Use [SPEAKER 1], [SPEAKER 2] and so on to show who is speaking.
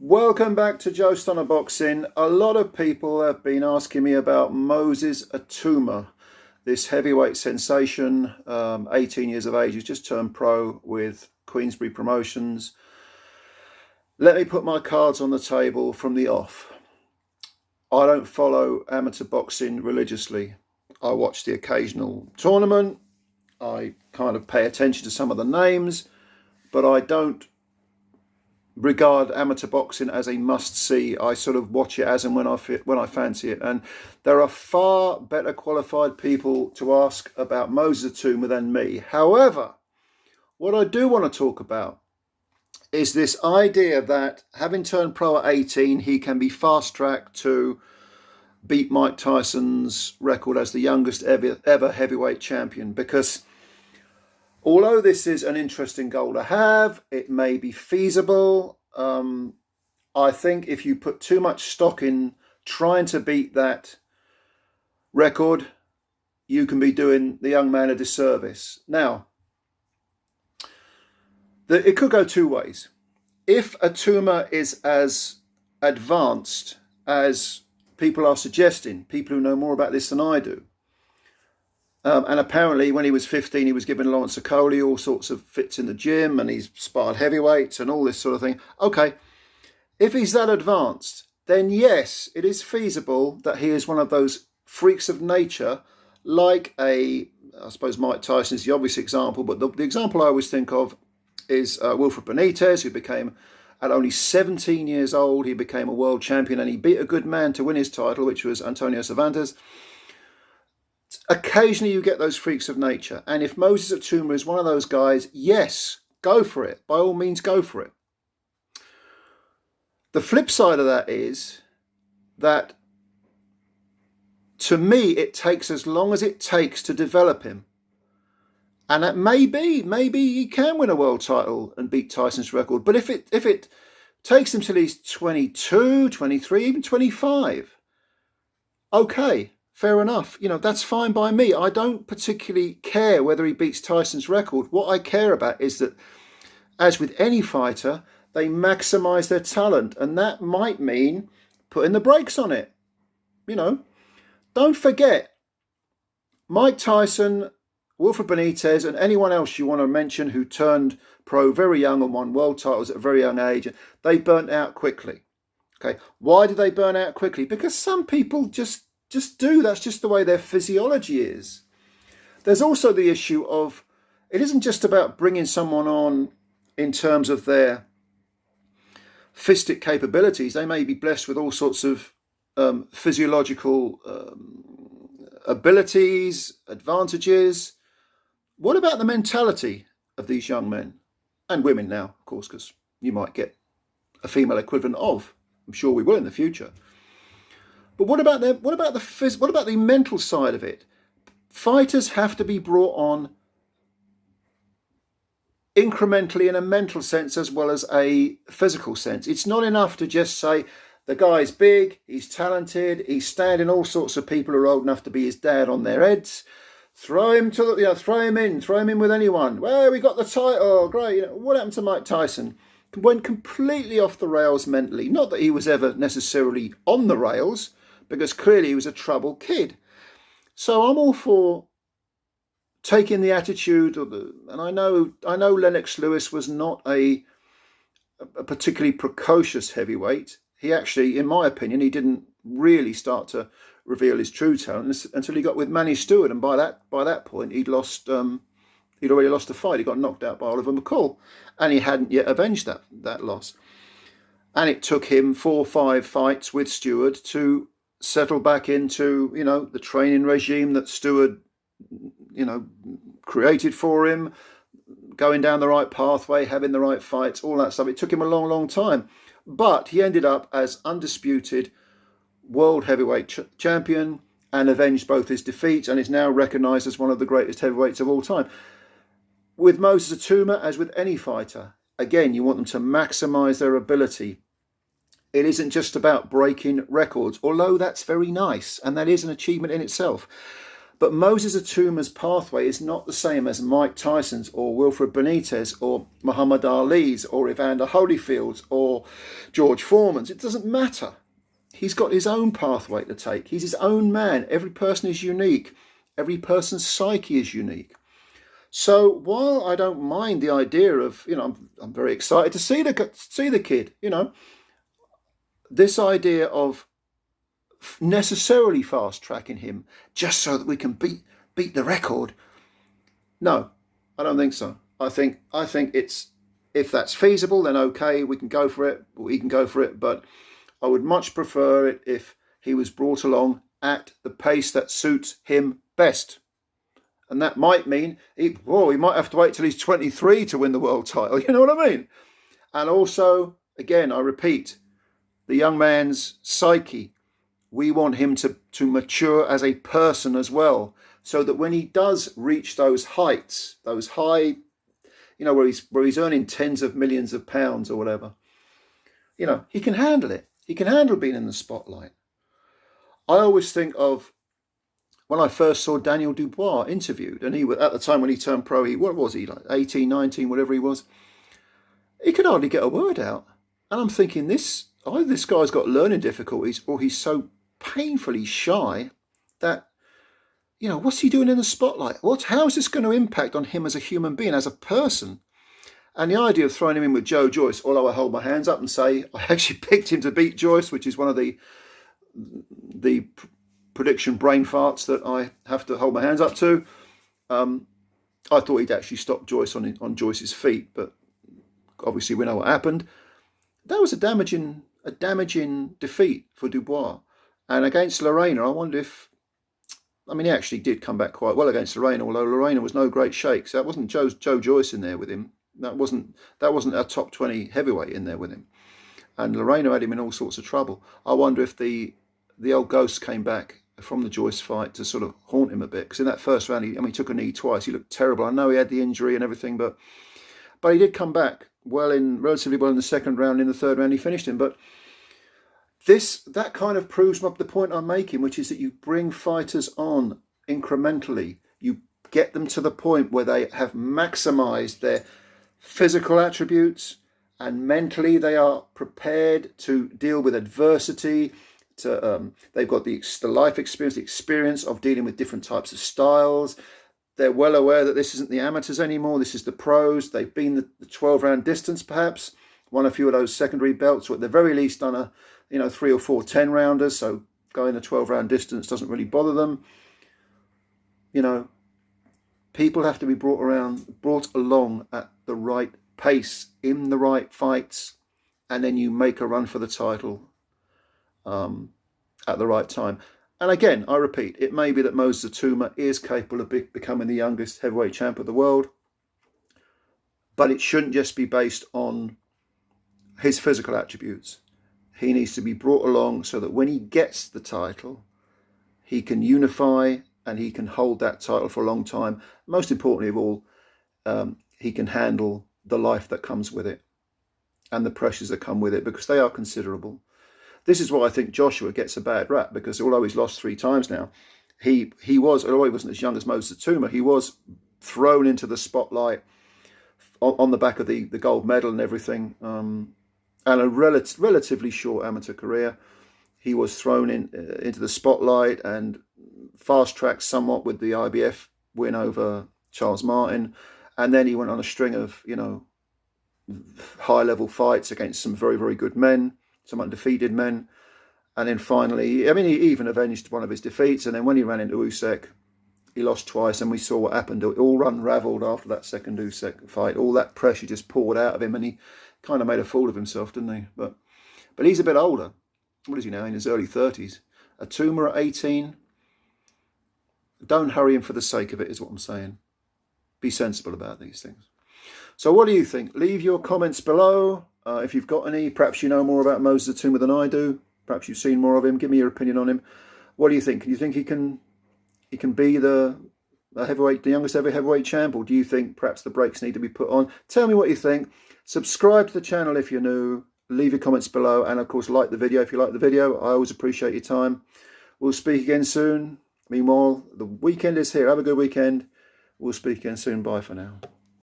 [SPEAKER 1] Welcome back to Joe Stunner Boxing. A lot of people have been asking me about Moses Itauma, this heavyweight sensation, 18 years of age. He's just turned pro with Queensberry Promotions. Let me put my cards on the table from the off. I don't follow amateur boxing religiously. I watch the occasional tournament. I kind of pay attention to some of the names, but I don't regard amateur boxing as a must-see. I sort of watch it as and when I fancy it. And there are far better qualified people to ask about Moses Itauma than me. However, what I do want to talk about is this idea that having turned pro at 18, he can be fast-tracked to beat Mike Tyson's record as the youngest ever heavyweight champion. Because although this is an interesting goal to have, it may be feasible. I think if you put too much stock in trying to beat that record, you can be doing the young man a disservice. Now, it could go two ways. If Itauma is as advanced as people are suggesting, people who know more about this than I do, and apparently when he was 15, he was giving Lawrence Okoli all sorts of fits in the gym, and he's sparred heavyweights and all this sort of thing. Okay, if he's that advanced, then yes, it is feasible that he is one of those freaks of nature, like I suppose Mike Tyson is the obvious example, but the example I always think of is Wilfred Benitez, who became, at only 17 years old, he became a world champion, and he beat a good man to win his title, which was Antonio Cervantes. Occasionally you get those freaks of nature, and if Moses Itauma is one of those guys, yes, go for it. By all means, go for it. The flip side of that is that, to me, it takes as long as it takes to develop him. And that maybe he can win a world title and beat Tyson's record. But if it takes him till he's 22, 23, even 25, okay, fair enough. You know, that's fine by me. I don't particularly care whether he beats Tyson's record. What I care about is that, as with any fighter, they maximise their talent. And that might mean putting the brakes on it. You know, don't forget, Mike Tyson, Wilfred Benitez, and anyone else you want to mention who turned pro very young and won world titles at a very young age, they burnt out quickly. Okay, why did they burn out quickly? Because some people just do. That's just the way their physiology is. There's also the issue of, it isn't just about bringing someone on in terms of their fistic capabilities. They may be blessed with all sorts of physiological abilities, advantages. What about the mentality of these young men and women now, of course, because you might get a female equivalent of. I'm sure we will in the future. But what about the mental side of it? Fighters have to be brought on incrementally in a mental sense as well as a physical sense. It's not enough to just say the guy's big, he's talented, he's standing all sorts of people who are old enough to be his dad on their heads. Throw him in with anyone. Well, we got the title, great. You know, what happened to Mike Tyson? Went completely off the rails mentally. Not that he was ever necessarily on the rails, because clearly he was a troubled kid. So I'm all for taking the attitude of and I know Lennox Lewis was not a particularly precocious heavyweight. He actually, in my opinion, he didn't really start to reveal his true talent until he got with Manny Stewart, and by that point he'd already lost the fight. He got knocked out by Oliver McCall, and he hadn't yet avenged that loss. And it took him 4 or 5 fights with Stewart to settle back into, you know, the training regime that Stewart, you know, created for him, going down the right pathway, having the right fights, all that stuff. It took him a long, long time. But he ended up as undisputed world heavyweight champion and avenged both his defeats, and is now recognised as one of the greatest heavyweights of all time. With Moses Itauma, as with any fighter, again, you want them to maximise their ability. It isn't just about breaking records, although that's very nice, and that is an achievement in itself. But Moses Itauma's pathway is not the same as Mike Tyson's or Wilfred Benitez or Muhammad Ali's or Evander Holyfield's or George Foreman's. It doesn't matter. He's got his own pathway to take. He's his own man. Every person is unique. Every person's psyche is unique. So while I don't mind the idea of, I'm very excited to see the kid, this idea of necessarily fast tracking him just so that we can beat the record. No, I don't think so. I think it's, if that's feasible, then okay, we can go for it. But I would much prefer it if he was brought along at the pace that suits him best. And that might mean he might have to wait till he's 23 to win the world title. You know what I mean? And also, again, I repeat, the young man's psyche. We want him to mature as a person as well, so that when he does reach those heights, those high, where he's earning tens of millions of pounds or whatever, he can handle it. He can handle being in the spotlight. I always think of when I first saw Daniel Dubois interviewed, and he was, at the time when he turned pro, what was he, like 18, 19, whatever he was, he could hardly get a word out. And I'm thinking, either this guy's got learning difficulties, or he's so painfully shy that, what's he doing in the spotlight? How is this going to impact on him as a human being, as a person? And the idea of throwing him in with Joe Joyce, although I hold my hands up and say I actually picked him to beat Joyce, which is one of the prediction brain farts that I have to hold my hands up to. I thought he'd actually stop Joyce on Joyce's feet, but obviously we know what happened. That was a damaging defeat for Dubois. And against Lorena, I wonder if, he actually did come back quite well against Lorena, although Lorena was no great shake. So that wasn't Joe Joyce in there with him. That wasn't a top 20 heavyweight in there with him. And Lorena had him in all sorts of trouble. I wonder if the old ghost came back from the Joyce fight to sort of haunt him a bit. Because in that first round, he took a knee twice. He looked terrible. I know he had the injury and everything, but he did come back relatively well in the second round. In the third round, he finished him. But that kind of proves the point I'm making, which is that you bring fighters on incrementally. You get them to the point where they have maximized their physical attributes, and mentally they are prepared to deal with adversity. They've got the life experience, the experience of dealing with different types of styles. They're well aware that this isn't the amateurs anymore. This is the pros. They've been the 12-round distance, perhaps won a few of those secondary belts, or at the very least done a 3 or 4 10-rounders. So going a 12-round distance doesn't really bother them. People have to be brought along at the right pace, in the right fights, and then you make a run for the title at the right time. And again, I repeat, it may be that Moses Itauma is capable of becoming the youngest heavyweight champ of the world, but it shouldn't just be based on his physical attributes. He needs to be brought along so that when he gets the title, he can unify and he can hold that title for a long time. Most importantly of all, he can handle the life that comes with it and the pressures that come with it, because they are considerable. This is why I think Joshua gets a bad rap, because although he's lost 3 times now, although he wasn't as young as Moses Itauma, he was thrown into the spotlight on the back of the gold medal and everything, and a relatively short amateur career. He was thrown into the spotlight and fast-tracked somewhat with the IBF win over Charles Martin, and then he went on a string of high-level fights against some very, very good men, some undefeated men, and then finally, he even avenged one of his defeats. And then when he ran into Usyk, he lost twice, and we saw what happened. It all unravelled after that second Usyk fight. All that pressure just poured out of him, and he kind of made a fool of himself, didn't he? But he's a bit older. What is he now? In his early 30s. Itauma at 18. Don't hurry him for the sake of it, is what I'm saying. Be sensible about these things. So what do you think? Leave your comments below. If you've got any, perhaps you know more about Moses Itauma than I do. Perhaps you've seen more of him. Give me your opinion on him. What do you think? Do you think he can be the youngest ever heavyweight champ, or do you think perhaps the brakes need to be put on? Tell me what you think. Subscribe to the channel if you're new. Leave your comments below, and of course like the video if you like the video. I always appreciate your time. We'll speak again soon. Meanwhile, the weekend is here. Have a good weekend. We'll speak again soon. Bye for now.